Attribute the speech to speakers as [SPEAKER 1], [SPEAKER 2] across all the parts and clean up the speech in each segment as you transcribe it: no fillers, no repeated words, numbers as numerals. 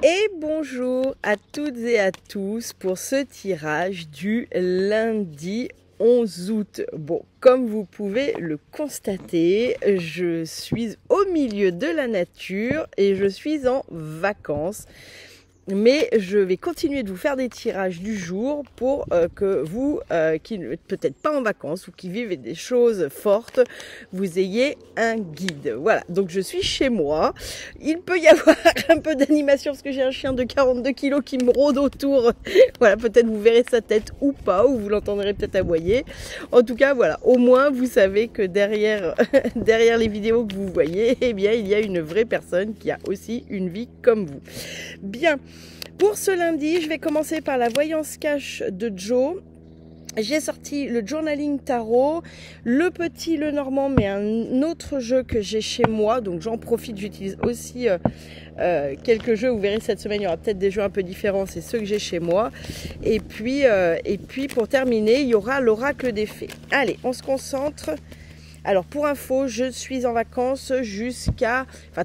[SPEAKER 1] Et bonjour à toutes et à tous pour ce tirage du lundi 11 août. Bon, comme vous pouvez le constater, je suis au milieu de la nature et je suis en vacances. Mais je vais continuer de vous faire des tirages du jour pour que vous, qui n'êtes peut-être pas en vacances ou qui vivez des choses fortes, vous ayez un guide. Voilà, donc je suis chez moi. Il peut y avoir un peu d'animation parce que j'ai un chien de 42 kilos qui me rôde autour. Voilà, peut-être vous verrez sa tête ou pas, ou vous l'entendrez peut-être aboyer. En tout cas, voilà, au moins vous savez que derrière, derrière les vidéos que vous voyez, eh bien, il y a une vraie personne qui a aussi une vie comme vous. Bien. Pour ce lundi, je vais commencer par la voyance cash de Joe. J'ai sorti le journaling tarot, le petit le normand, mais un autre jeu que j'ai chez moi, donc j'en profite, j'utilise aussi quelques jeux. Vous verrez cette semaine, il y aura peut-être des jeux un peu différents, c'est ceux que j'ai chez moi. Et puis pour terminer, il y aura l'oracle des fées. Allez, on se concentre. Alors pour info, je suis en vacances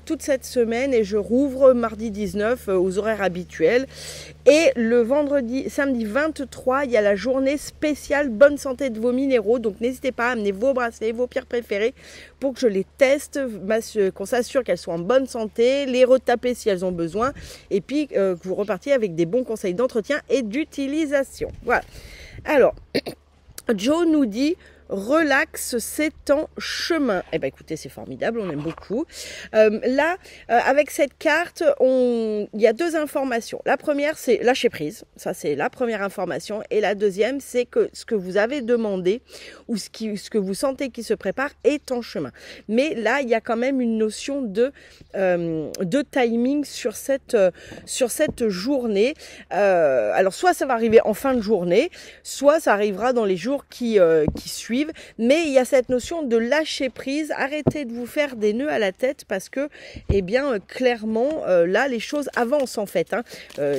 [SPEAKER 1] toute cette semaine et je rouvre mardi 19 aux horaires habituels. Et le samedi 23, il y a la journée spéciale bonne santé de vos minéraux. Donc n'hésitez pas à amener vos bracelets, vos pierres préférées pour que je les teste, qu'on s'assure qu'elles sont en bonne santé, les retaper si elles ont besoin. Et puis que vous repartiez avec des bons conseils d'entretien et d'utilisation. Voilà. Alors, Joe nous dit... Relax, c'est en chemin. Eh bien, écoutez, c'est formidable, on aime beaucoup. Avec cette carte, il y a deux informations. La première, c'est lâcher prise. Ça, c'est la première information. Et la deuxième, c'est que ce que vous avez demandé ou ce que vous sentez qui se prépare est en chemin. Mais là, il y a quand même une notion de timing sur cette journée. Alors, soit ça va arriver en fin de journée, soit ça arrivera dans les jours qui suivent. Mais il y a cette notion de lâcher prise, arrêtez de vous faire des nœuds à la tête parce que, clairement, là, les choses avancent en fait.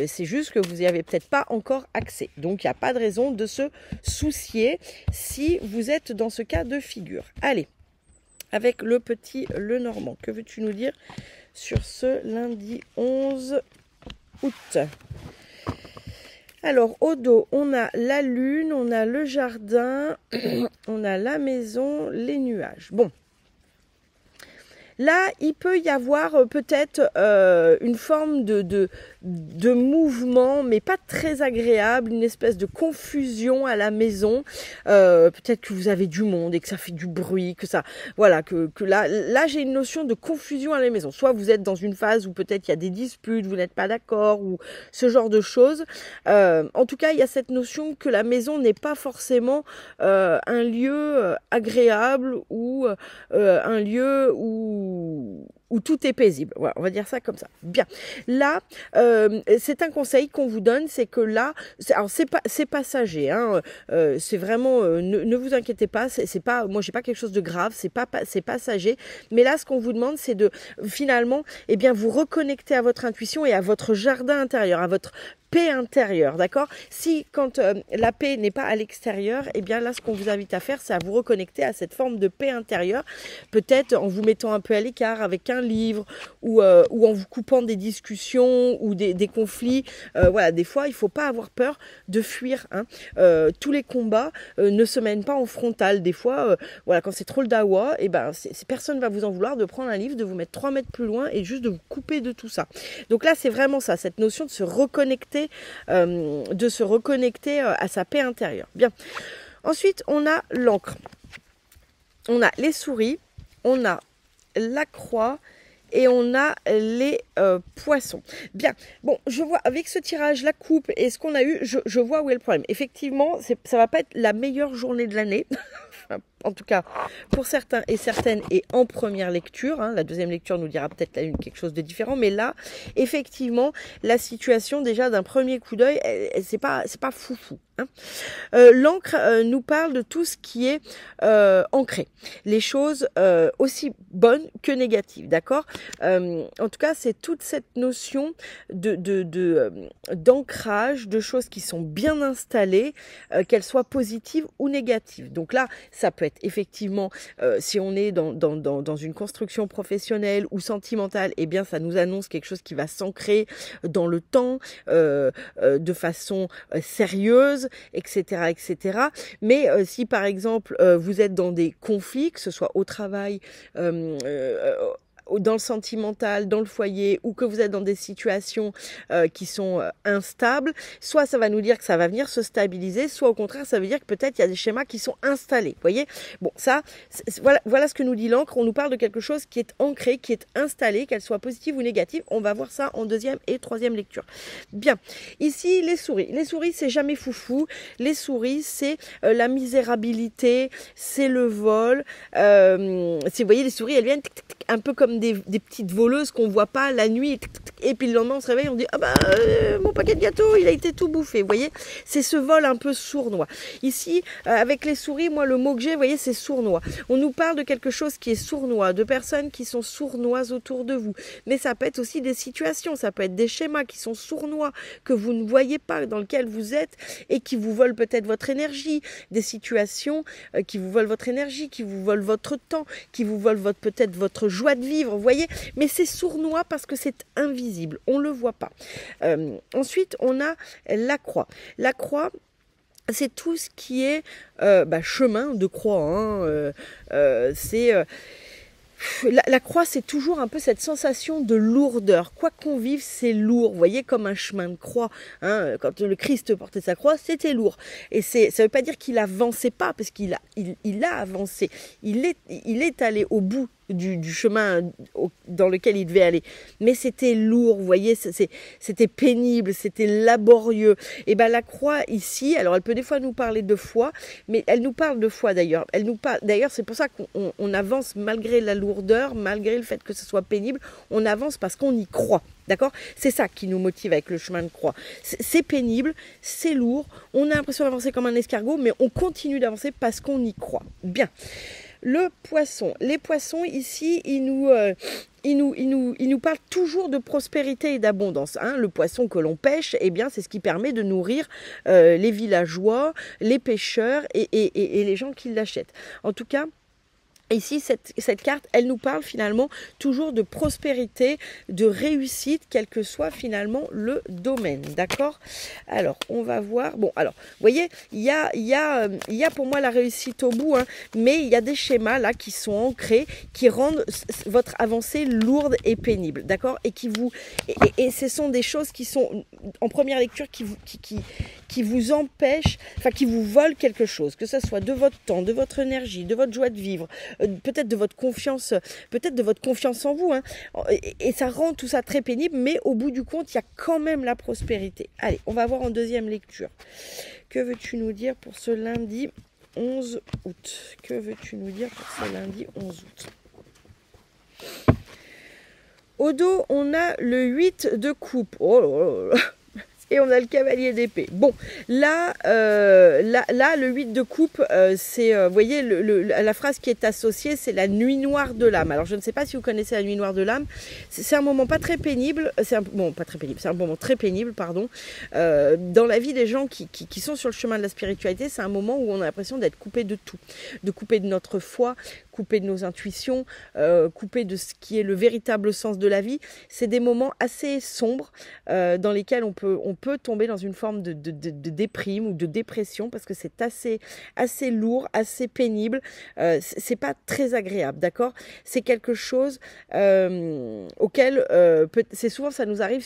[SPEAKER 1] C'est juste que vous n'y avez peut-être pas encore accès. Donc, il n'y a pas de raison de se soucier si vous êtes dans ce cas de figure. Allez, avec le petit le normand, que veux-tu nous dire sur ce lundi 11 août ? Alors, au dos, on a la lune, on a le jardin, on a la maison, les nuages. Bon. Là, il peut y avoir peut-être une forme de mouvement, mais pas très agréable, une espèce de confusion à la maison. Peut-être que vous avez du monde et que ça fait du bruit, que ça, voilà, que là j'ai une notion de confusion à la maison. Soit vous êtes dans une phase où peut-être il y a des disputes, vous n'êtes pas d'accord ou ce genre de choses. En tout cas, il y a cette notion que la maison n'est pas forcément un lieu agréable ou un lieu où tout est paisible. Voilà, on va dire ça comme ça. Bien. Là, c'est un conseil qu'on vous donne, c'est que là, c'est passager. C'est vraiment, ne vous inquiétez pas. C'est pas, moi, j'ai pas quelque chose de grave. C'est passager. Mais là, ce qu'on vous demande, c'est de finalement, vous reconnecter à votre intuition et à votre jardin intérieur, à votre paix intérieure, d'accord? Si quand la paix n'est pas à l'extérieur, là, ce qu'on vous invite à faire, c'est à vous reconnecter à cette forme de paix intérieure, peut-être en vous mettant un peu à l'écart avec un livre ou en vous coupant des discussions ou des conflits. Voilà, des fois, il faut pas avoir peur de fuir. Tous les combats ne se mènent pas en frontal. Des fois, quand c'est trop le dawa, personne va vous en vouloir de prendre un livre, de vous mettre 3 mètres plus loin et juste de vous couper de tout ça. Donc là, c'est vraiment ça, cette notion de se reconnecter à sa paix intérieure. Bien. Ensuite, on a l'encre. On a les souris, on a la croix et on a les poissons. Bien. Bon, je vois avec ce tirage, la coupe et ce qu'on a eu, je vois où est le problème. Effectivement, ça va pas être la meilleure journée de l'année. En tout cas, pour certains et certaines, et en première lecture, la deuxième lecture nous dira peut-être quelque chose de différent, mais là, effectivement, la situation déjà d'un premier coup d'œil, c'est pas foufou. L'encre nous parle de tout ce qui est ancré, les choses aussi bonnes que négatives, d'accord. En tout cas, c'est toute cette notion d'ancrage, de choses qui sont bien installées, qu'elles soient positives ou négatives. Donc là, Ça peut être effectivement, si on est dans une construction professionnelle ou sentimentale, eh bien ça nous annonce quelque chose qui va s'ancrer dans le temps, de façon sérieuse, etc., etc. Mais si par exemple vous êtes dans des conflits, que ce soit au travail, dans le sentimental, dans le foyer, ou que vous êtes dans des situations qui sont instables, soit ça va nous dire que ça va venir se stabiliser, soit au contraire ça veut dire que peut-être il y a des schémas qui sont installés. Vous voyez, bon, ça, voilà ce que nous dit l'encre. On nous parle de quelque chose qui est ancré, qui est installé, qu'elle soit positive ou négative. On va voir ça en deuxième et troisième lecture. Bien, ici les souris. Les souris, c'est jamais foufou. Les souris, c'est la misérabilité, c'est le vol. Vous voyez, les souris, elles viennent un peu comme des petites voleuses qu'on voit pas la nuit, et puis le lendemain on se réveille, on dit ah bah mon paquet de gâteaux il a été tout bouffé. Vous voyez, c'est ce vol un peu sournois. Ici avec les souris, moi le mot que j'ai, vous voyez, c'est sournois. On nous parle de quelque chose qui est sournois, de personnes qui sont sournoises autour de vous, mais ça peut être aussi des situations, ça peut être des schémas qui sont sournois, que vous ne voyez pas, dans lesquels vous êtes et qui vous volent peut-être votre énergie, des situations qui vous volent votre énergie, qui vous volent votre temps, qui vous volent peut-être votre joie de vivre, vous voyez, mais c'est sournois parce que c'est invisible, on ne le voit pas. Ensuite, on a la croix. La croix, c'est tout ce qui est chemin de croix, hein, la croix, c'est toujours un peu cette sensation de lourdeur. Quoi qu'on vive, c'est lourd. Vous voyez, comme un chemin de croix. Hein, quand le Christ portait sa croix, c'était lourd. Et ça ne veut pas dire qu'il avançait pas, parce qu'il a avancé. Il est allé au bout du chemin dans lequel il devait aller. Mais c'était lourd, vous voyez, c'était pénible, c'était laborieux. Et bien la croix ici, alors elle peut des fois nous parler de foi, mais elle nous parle de foi d'ailleurs. D'ailleurs, c'est pour ça qu'on avance malgré la lourdeur, malgré le fait que ce soit pénible, on avance parce qu'on y croit. D'accord? C'est ça qui nous motive avec le chemin de croix. C'est pénible, c'est lourd, on a l'impression d'avancer comme un escargot, mais on continue d'avancer parce qu'on y croit. Bien. Le poisson. Les poissons, ici, ils nous parlent toujours de prospérité et d'abondance. Hein. Le poisson que l'on pêche, eh bien, c'est ce qui permet de nourrir les villageois, les pêcheurs et les gens qui l'achètent. En tout cas, ici, cette carte, elle nous parle finalement toujours de prospérité, de réussite, quel que soit finalement le domaine. D'accord? Alors, on va voir. Bon, alors, vous voyez, il y a pour moi la réussite au bout, hein, mais il y a des schémas là qui sont ancrés, qui rendent votre avancée lourde et pénible. D'accord? Et ce sont des choses qui sont, en première lecture, qui vous empêchent, enfin, qui vous volent quelque chose, que ce soit de votre temps, de votre énergie, de votre joie de vivre, peut-être de votre confiance en vous, hein. Et ça rend tout ça très pénible, mais au bout du compte, il y a quand même la prospérité. Allez, on va voir en deuxième lecture. Que veux-tu nous dire pour ce lundi 11 août? Que veux-tu nous dire pour ce lundi 11 août? Au dos, on a le 8 de coupe. Oh là là. Et on a le cavalier d'épée. Bon, là, le 8 de coupe, c'est, vous voyez, la phrase qui est associée, c'est la nuit noire de l'âme. Alors, je ne sais pas si vous connaissez la nuit noire de l'âme. C'est un moment pas très pénible. C'est un moment très pénible, pardon. Dans la vie des gens qui sont sur le chemin de la spiritualité, c'est un moment où on a l'impression d'être coupé de tout. De couper de notre foi, coupé de nos intuitions, coupé de ce qui est le véritable sens de la vie. C'est des moments assez sombres dans lesquels on peut tomber dans une forme de déprime ou de dépression parce que c'est assez lourd, assez pénible. C'est pas très agréable, d'accord? C'est quelque chose auquel c'est souvent ça nous arrive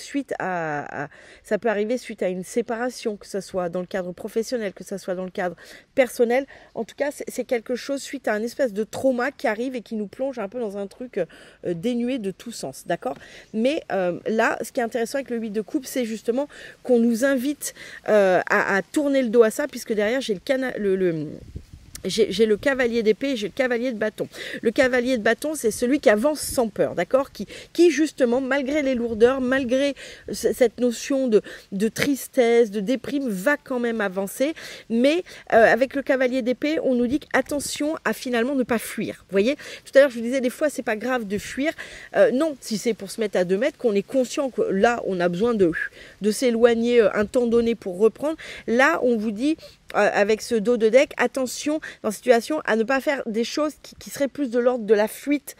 [SPEAKER 1] ça peut arriver suite à une séparation, que ce soit dans le cadre professionnel, que ce soit dans le cadre personnel. En tout cas, c'est quelque chose suite à un espèce de trauma qui arrive et qui nous plonge un peu dans un truc dénué de tout sens, d'accord? Mais là, ce qui est intéressant avec le 8 de coupe, c'est justement qu'on nous invite à tourner le dos à ça, puisque derrière, j'ai le cavalier d'épée et j'ai le cavalier de bâton. Le cavalier de bâton, c'est celui qui avance sans peur, d'accord? Qui justement, malgré les lourdeurs, malgré cette notion de tristesse, de déprime, va quand même avancer. Mais avec le cavalier d'épée, on nous dit attention à finalement ne pas fuir. Vous voyez? Tout à l'heure, je vous disais, des fois, c'est pas grave de fuir. Non, si c'est pour se mettre à 2 mètres, qu'on est conscient que là, on a besoin de s'éloigner un temps donné pour reprendre. Là, on vous dit avec ce dos de deck, attention dans cette situation à ne pas faire des choses qui seraient plus de l'ordre de la fuite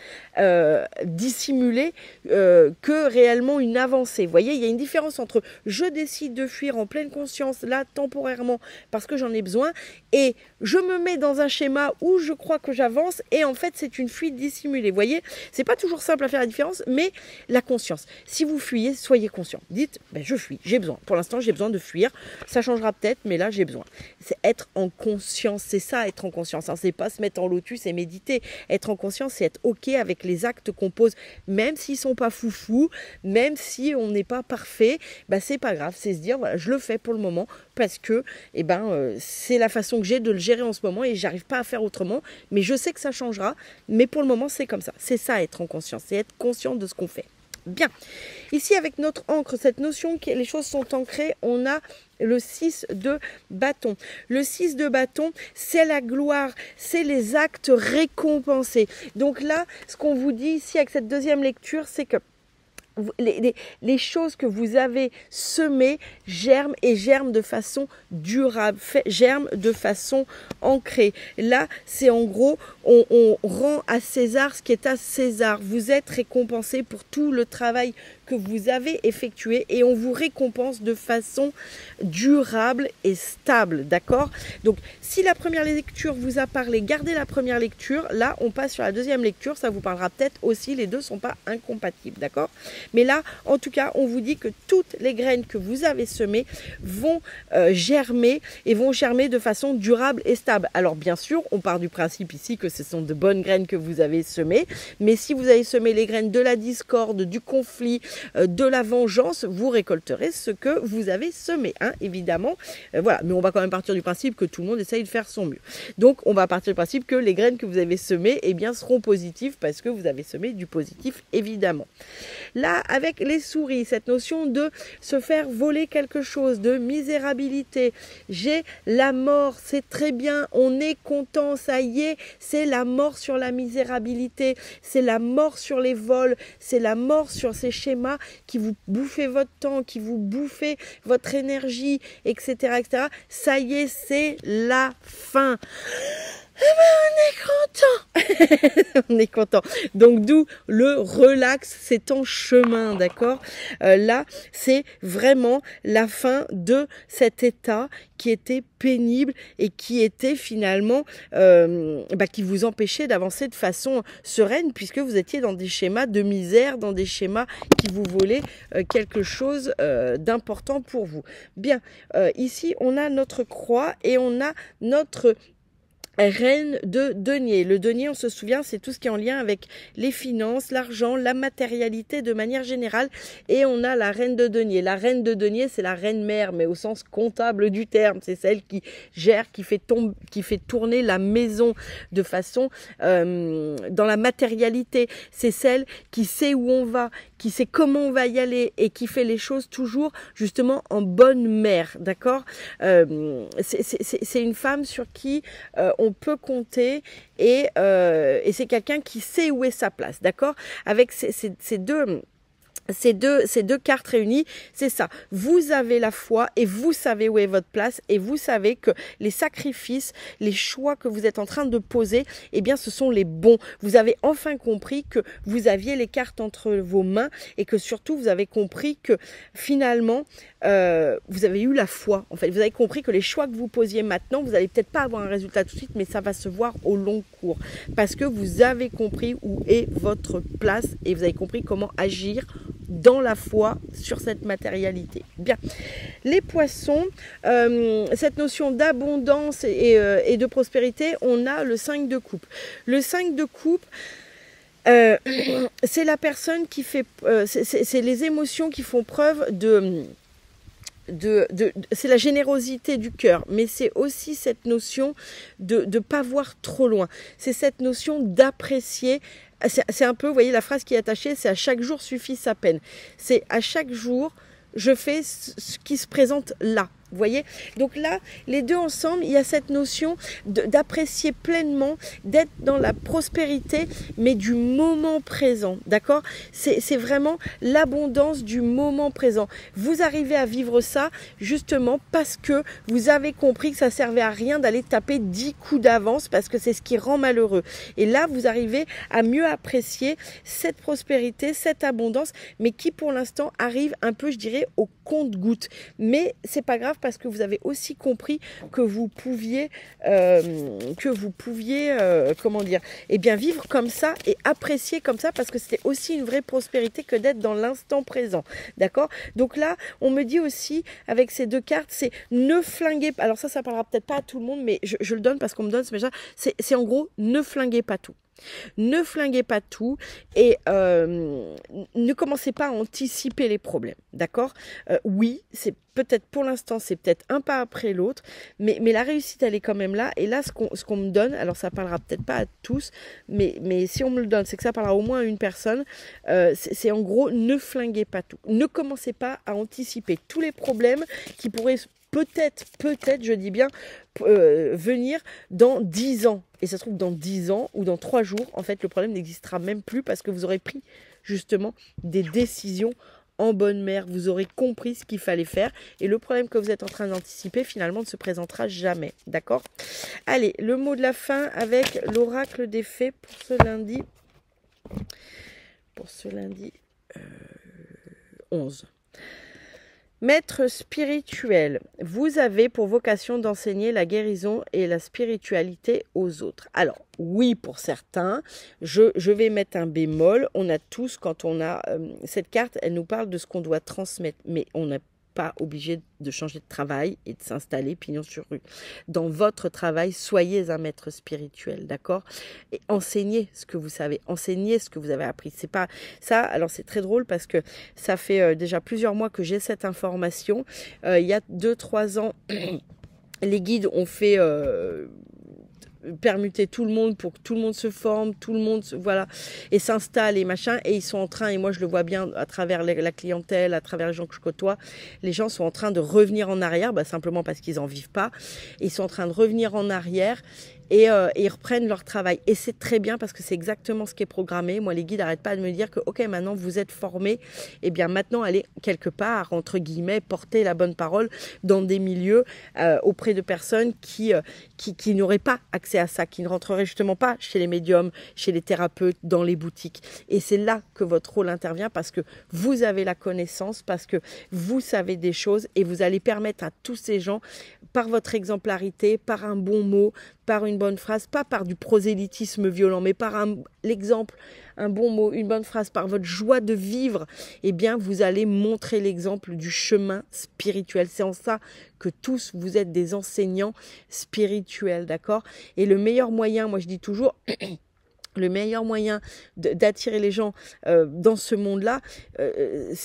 [SPEAKER 1] dissimulée que réellement une avancée. Vous voyez, il y a une différence entre je décide de fuir en pleine conscience, là, temporairement, parce que j'en ai besoin, et je me mets dans un schéma où je crois que j'avance, et en fait, c'est une fuite dissimulée. Vous voyez, c'est pas toujours simple à faire la différence, mais la conscience. Si vous fuyez, soyez conscient. Dites, ben, je fuis, j'ai besoin. Pour l'instant, j'ai besoin de fuir. Ça changera peut-être, mais là, j'ai besoin. C'est être en conscience, c'est ça, être en conscience. Hein. C'est pas se mettre en lotus et méditer. Être en conscience, c'est être OK avec les actes qu'on pose, même s'ils sont pas foufou, même si on n'est pas parfait, ben, c'est pas grave. C'est se dire, voilà, je le fais pour le moment parce que c'est la façon que j'ai de le gérer en ce moment et j'arrive pas à faire autrement, mais je sais que ça changera, mais pour le moment, c'est comme ça. C'est ça, être en conscience, c'est être conscient de ce qu'on fait. Bien. Ici, avec notre encre, cette notion que les choses sont ancrées, on a le 6 de bâton. Le 6 de bâton, c'est la gloire, c'est les actes récompensés. Donc là, ce qu'on vous dit ici avec cette deuxième lecture, c'est que les choses que vous avez semées germent et germent de façon durable, germent de façon ancrée. Là, c'est en gros, on rend à César ce qui est à César. Vous êtes récompensé pour tout le travail que vous avez effectué et on vous récompense de façon durable et stable, d'accord? Donc, si la première lecture vous a parlé, gardez la première lecture. Là, on passe sur la deuxième lecture. Ça vous parlera peut-être aussi. Les deux ne sont pas incompatibles, d'accord? Mais là, en tout cas, on vous dit que toutes les graines que vous avez semées vont germer et vont germer de façon durable et stable. Alors, bien sûr, on part du principe ici que ce sont de bonnes graines que vous avez semées. Mais si vous avez semé les graines de la discorde, du conflit, de la vengeance, vous récolterez ce que vous avez semé, hein, évidemment. Voilà, mais on va quand même partir du principe que tout le monde essaye de faire son mieux. Donc, on va partir du principe que les graines que vous avez semées, eh bien, seront positives parce que vous avez semé du positif, évidemment. Là, avec les souris, cette notion de se faire voler quelque chose, de misérabilité. J'ai la mort, c'est très bien, on est content, ça y est, c'est la mort sur la misérabilité, c'est la mort sur les vols, c'est la mort sur ces schémas qui vous bouffez votre temps, qui vous bouffez votre énergie, etc., etc. Ça y est, c'est la fin. On est content. On est content. Donc d'où le relax, c'est en chemin, d'accord? Là, c'est vraiment la fin de cet état qui était pénible et qui était finalement qui vous empêchait d'avancer de façon sereine puisque vous étiez dans des schémas de misère, dans des schémas qui vous volaient quelque chose d'important pour vous. Bien, ici on a notre croix et on a notre reine de denier. Le denier, on se souvient, c'est tout ce qui est en lien avec les finances, l'argent, la matérialité de manière générale. Et on a la reine de denier. La reine de denier, c'est la reine mère, mais au sens comptable du terme. C'est celle qui gère, qui fait tourner la maison de façon dans la matérialité. C'est celle qui sait où on va, qui sait comment on va y aller et qui fait les choses toujours justement en bonne mère. D'accord? C'est une femme sur qui on peut compter et c'est quelqu'un qui sait où est sa place, d'accord? Avec ces deux cartes réunies, c'est ça. Vous avez la foi et vous savez où est votre place et vous savez que les sacrifices, les choix que vous êtes en train de poser, eh bien, ce sont les bons. Vous avez enfin compris que vous aviez les cartes entre vos mains et que surtout vous avez compris que finalement, vous avez eu la foi. En fait, vous avez compris que les choix que vous posiez maintenant, vous n'allez peut-être pas avoir un résultat tout de suite, mais ça va se voir au long cours parce que vous avez compris où est votre place et vous avez compris comment agir dans la foi sur cette matérialité. Bien, les poissons, cette notion d'abondance et de prospérité, on a le 5 de coupe. Le 5 de coupe, c'est la personne qui fait, c'est les émotions qui font preuve c'est la générosité du cœur, mais c'est aussi cette notion de ne pas voir trop loin. C'est cette notion d'apprécier. C'est un peu, vous voyez, la phrase qui est attachée, c'est à chaque jour suffit sa peine. C'est à chaque jour, je fais ce qui se présente là. Vous voyez? Donc là, les deux ensemble, il y a cette notion d'apprécier pleinement, d'être dans la prospérité, mais du moment présent, d'accord? C'est vraiment l'abondance du moment présent. Vous arrivez à vivre ça justement parce que vous avez compris que ça servait à rien d'aller taper 10 coups d'avance parce que c'est ce qui rend malheureux. Et là, vous arrivez à mieux apprécier cette prospérité, cette abondance, mais qui pour l'instant arrive un peu, je dirais, au compte-gouttes. Mais c'est pas grave parce que vous avez aussi compris que vous pouviez, comment dire, eh bien vivre comme ça et apprécier comme ça parce que c'était aussi une vraie prospérité que d'être dans l'instant présent, d'accord? Donc là, on me dit aussi avec ces deux cartes, c'est ne flinguez pas. Alors ça parlera peut-être pas à tout le monde, mais je le donne parce qu'on me donne ce message. C'est en gros, ne flinguez pas tout. Ne flinguez pas tout et ne commencez pas à anticiper les problèmes, d'accord? Oui, c'est peut-être pour l'instant, c'est peut-être un pas après l'autre, mais la réussite, elle est quand même là. Et là, ce qu'on me donne, alors ça parlera peut-être pas à tous, mais si on me le donne, c'est que ça parlera au moins à une personne. C'est en gros, ne flinguez pas tout. Ne commencez pas à anticiper tous les problèmes qui pourraient peut-être, je dis bien, venir dans 10 ans. Et ça se trouve dans 10 ans ou dans 3 jours, en fait, le problème n'existera même plus parce que vous aurez pris justement des décisions en bonne mère. Vous aurez compris ce qu'il fallait faire et le problème que vous êtes en train d'anticiper, finalement, ne se présentera jamais. D'accord? Allez, le mot de la fin avec l'oracle des fées pour ce lundi. Pour ce lundi 11. Maître spirituel, vous avez pour vocation d'enseigner la guérison et la spiritualité aux autres. Alors, oui, pour certains, je vais mettre un bémol. On a tous, quand on a cette carte, elle nous parle de ce qu'on doit transmettre, mais on n'a pas obligé de changer de travail et de s'installer pignon sur rue. Dans votre travail, soyez un maître spirituel, d'accord? Et enseignez ce que vous savez, enseignez ce que vous avez appris. C'est pas ça. Alors c'est très drôle parce que ça fait déjà plusieurs mois que j'ai cette information. Il y a 2-3 ans, les guides ont fait permuter tout le monde pour que tout le monde se forme, tout le monde voilà et s'installe et machin, et ils sont en train, et moi je le vois bien à travers la clientèle, à travers les gens que je côtoie, les gens sont en train de revenir en arrière, simplement parce qu'ils en vivent pas, ils sont en train de revenir en arrière et ils reprennent leur travail. Et c'est très bien parce que c'est exactement ce qui est programmé. Moi, les guides n'arrêtent pas de me dire que, ok, maintenant vous êtes formés, et bien maintenant allez quelque part, entre guillemets, porter la bonne parole dans des milieux auprès de personnes qui n'auraient pas accès à ça, qui ne rentreraient justement pas chez les médiums, chez les thérapeutes, dans les boutiques. Et c'est là que votre rôle intervient parce que vous avez la connaissance, parce que vous savez des choses et vous allez permettre à tous ces gens, par votre exemplarité, par un bon mot, par une bonne phrase, pas par du prosélytisme violent, mais par l'exemple, un bon mot, une bonne phrase, par votre joie de vivre, eh bien, vous allez montrer l'exemple du chemin spirituel. C'est en ça que tous, vous êtes des enseignants spirituels, d'accord? Et le meilleur moyen, moi je dis toujours... Le meilleur moyen d'attirer les gens dans ce monde-là,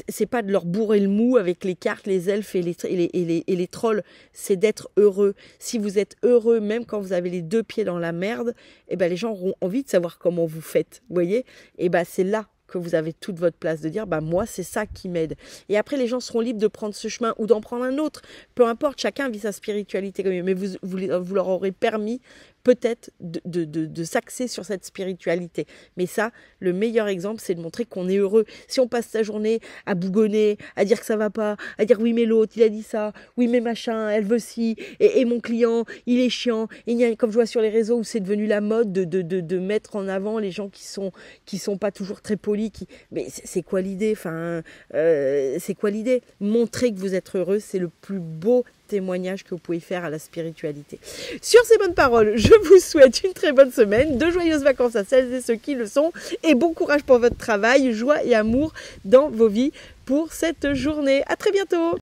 [SPEAKER 1] c'est pas de leur bourrer le mou avec les cartes, les elfes et les trolls, c'est d'être heureux. Si vous êtes heureux, même quand vous avez les 2 pieds dans la merde, eh ben les gens auront envie de savoir comment vous faites, vous voyez? Et ben c'est là que vous avez toute votre place de dire, moi c'est ça qui m'aide. Et après les gens seront libres de prendre ce chemin ou d'en prendre un autre. Peu importe, chacun vit sa spiritualité comme il veut, mais vous leur aurez permis peut-être de s'axer sur cette spiritualité. Mais ça, le meilleur exemple, c'est de montrer qu'on est heureux. Si on passe sa journée à bougonner, à dire que ça va pas, à dire oui mais l'autre, il a dit ça, oui mais machin, elle veut ci, et mon client, il est chiant, et comme je vois sur les réseaux où c'est devenu la mode de mettre en avant les gens qui sont pas toujours très polis, mais c'est quoi l'idée? C'est quoi l'idée? Montrer que vous êtes heureux, c'est le plus beau témoignage que vous pouvez faire à la spiritualité. Sur ces bonnes paroles, je vous souhaite une très bonne semaine, de joyeuses vacances à celles et ceux qui le sont, et bon courage pour votre travail, joie et amour dans vos vies pour cette journée. À très bientôt.